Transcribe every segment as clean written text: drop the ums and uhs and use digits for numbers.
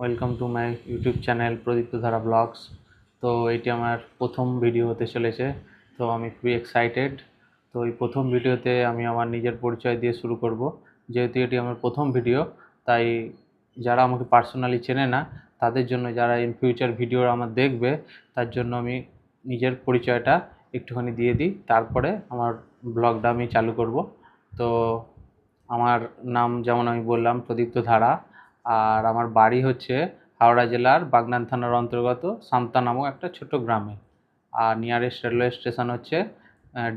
Welcome to my YouTube channel Pradipta Dhara blogs. তো এটি আমার প্রথম ভিডিও হতে চলেছে, তো আমি খুবই এক্সাইটেড। তো এই প্রথম ভিডিওতে আমি আমার নিজের পরিচয় দিয়ে শুরু করব। যেহেতু এটি আমার প্রথম ভিডিও, তাই যারা আমাকে পার্সোনালি চেনে না তাদের জন্য, যারা ইন ফিউচার ভিডিও আমার দেখবে, তার জন্য আমি নিজের পরিচয়টা একটুখানি দিয়ে দিই, তারপরে আমার ব্লগটা আমি চালু করব। তো আমার নাম, যেমন আমি বললাম, প্রদীপ্ত ধারা। আর আমার বাড়ি হচ্ছে হাওড়া জেলার বাগনান থানার অন্তর্গত সামতা নামক একটা ছোট গ্রামে। আর নিয়ারেস্ট রেলওয়ে স্টেশন হচ্ছে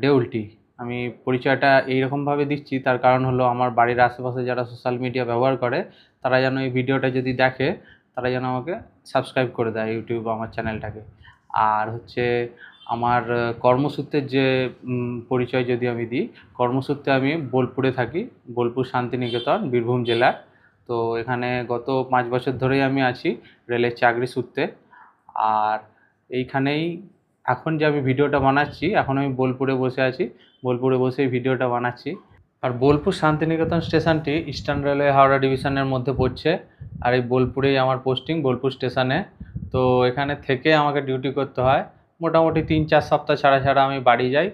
দেউলটি। আমি পরিচয়টা এইরকমভাবে দিচ্ছি, তার কারণ হলো আমার বাড়ির আশেপাশে যারা সোশ্যাল মিডিয়া ব্যবহার করে, তারা যেন এই ভিডিওটা যদি দেখে, তারা যেন আমাকে সাবস্ক্রাইব করে দেয় ইউটিউব আমার চ্যানেলটাকে। আর হচ্ছে আমার কর্মসূত্রের যে পরিচয় যদি আমি দিই, কর্মসূত্রে আমি বোলপুরে থাকি, বোলপুর শান্তিনিকেতন, বীরভূম জেলার। তো এখানে গত 5 বছর ধরেই আমি আছি রেলের চাকরি সূত্রে। আর এইখানেই এখন যে আমি ভিডিওটা বানাচ্ছি, এখন আমি বোলপুরে বসে আছি, বোলপুরে বসেই ভিডিওটা বানাচ্ছি। আর বোলপুর শান্তিনিকেতন স্টেশনটি ইস্টার্ন রেলওয়ে হাওড়া ডিভিশনের মধ্যে পড়ছে। আর এই বোলপুরেই আমার পোস্টিং, বোলপুর স্টেশনে। তো এখানে থেকে আমাকে ডিউটি করতে হয়। মোটামুটি 3-4 সপ্তাহ ছাড়া ছাড়া আমি বাড়ি যাই।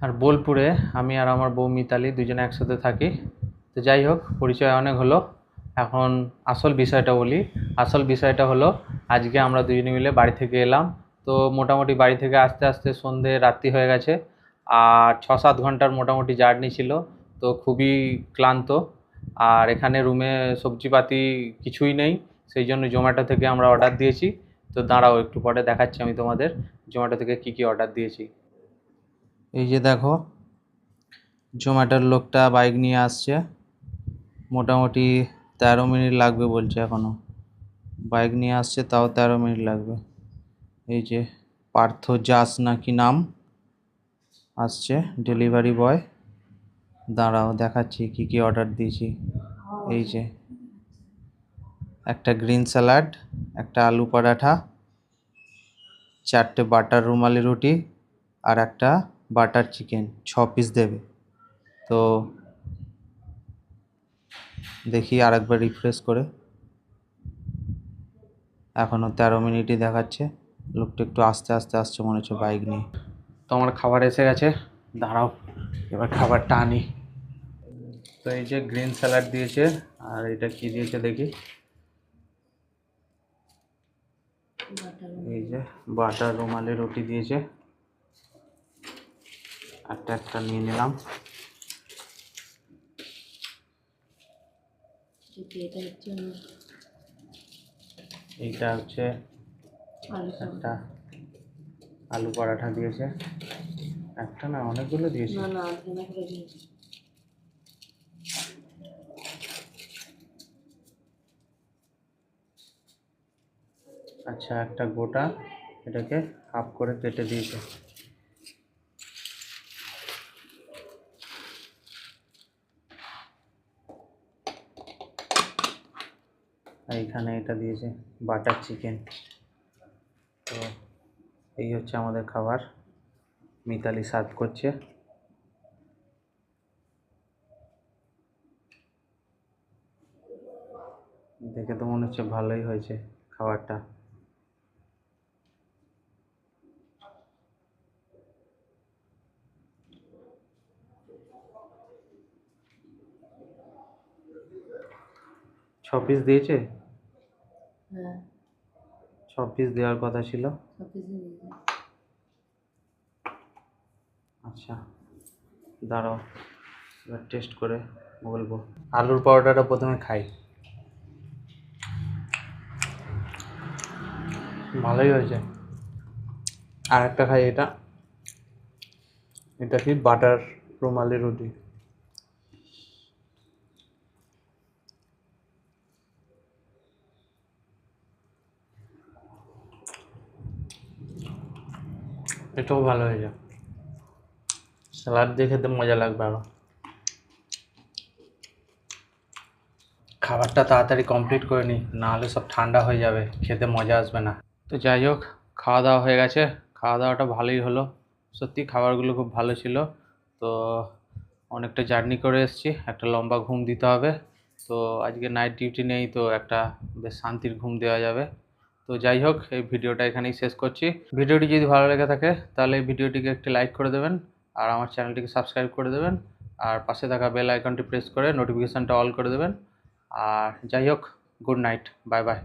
আর বোলপুরে আমি আর আমার বউ মিতালি দুজনে একসাথে থাকি। তো যাই হোক, পরিচয় অনেক হলো, এখন আসল বিষয়টা বলি। আসল বিষয়টা হলো, আজকে আমরা দুজনে মিলে বাড়ি থেকে এলাম। তো মোটামুটি বাড়ি থেকে আস্তে আস্তে সন্ধে রাত্রি হয়ে গেছে। আর 6-7 ঘন্টার মোটামুটি জার্নি ছিল। তো খুবই ক্লান্ত। আর এখানে রুমে সবজিপাতি কিছুই নেই, সেই জন্য জোম্যাটো থেকে আমরা অর্ডার দিয়েছি। তো দাঁড়াও, একটু পরে দেখাচ্ছি আমি তোমাদের জোম্যাটো থেকে কী কী অর্ডার দিয়েছি। এই যে দেখো, জোম্যাটোর লোকটা বাইক নিয়ে আসছে। মোটামুটি 13 মিনিট লাগবে বলছে, এখনও বাইক নিয়ে আসছে, তাও 13 মিনিট লাগবে। এই যে পার্থ জাস নাকি নাম, আসছে ডেলিভারি বয়। দাঁড়াও দেখাচ্ছি কি কি অর্ডার দিয়েছি। এই যে একটা গ্রিন স্যালাড, একটা আলু পরাঠা, 4টে বাটার রুমালি রুটি, আর একটা বাটার চিকেন, 6 পিস দেবে। তো দেখি আরেকবার রিফ্রেশ করে, এখনও 13 মিনিটই দেখাচ্ছে। লোকটা একটু আস্তে আস্তে আসছে মনে হচ্ছে বাইক নিয়ে। তো আমার খাবার এসে গেছে, দাঁড়াও এবার খাবারটা আনি। তো এই যে গ্রিন স্যালাড দিয়েছে, আর এটা কি দিয়েছে দেখি। এই যে বাটার রুমালি রুটি দিয়েছে, একটা একটা নিয়ে নিলাম। এইটা হচ্ছে একটা আলু পরাঠা দিয়েছে, একটা না অনেকগুলো দিয়েছে। আচ্ছা, একটা গোটা, এটাকে হাফ করে কেটে দিয়েছে। এইখানে এটা দিয়েছে বাটার চিকেন। তো এই হচ্ছে আমাদের খাবার, মিতালি সার্ভ করছে। দেখে তো মনে হচ্ছে ভালোই হয়েছে খাবারটা। ছ পিস দিয়েছে, 6 পিস দেওয়ার কথা ছিল। আচ্ছা দাঁড়াও, এবার টেস্ট করে বলবো। আলুর পরোটাটা প্রথমে খাই, ভালোই হয়েছে। আর একটা খাই, এটা এটা কি বাটার রুমালি রুটি। এটাও ভালো হয়েছে, স্যালাড দিয়ে খেতে মজা লাগবে আরো। খাবারটা তাড়াতাড়ি কমপ্লিট করে নিই, নাহলে সব ঠান্ডা হয়ে যাবে, খেতে মজা আসবে না। তো যাই হোক, খাওয়া দাওয়া হয়ে গেছে, খাওয়া দাওয়াটা ভালোই হলো। সত্যি খাবারগুলো খুব ভালো ছিল। তো অনেকটা জার্নি করে এসেছি, একটা লম্বা ঘুম দিতে হবে। তো আজকে নাইট ডিউটি নেই, তো একটা বেশ শান্তির ঘুম দেওয়া যাবে। তো যাই হোক, এই ভিডিওটা এখানেই শেষ করছি। ভিডিওটি যদি ভালো লেগে থাকে তাহলে এই ভিডিওটিকে একটি লাইক করে দেবেন, আর আমার চ্যানেলটিকে সাবস্ক্রাইব করে দেবেন, আর পাশে থাকা বেল আইকনটি প্রেস করে নোটিফিকেশানটা অল করে দেবেন। আর যাই হোক, গুড নাইট, বাই বাই।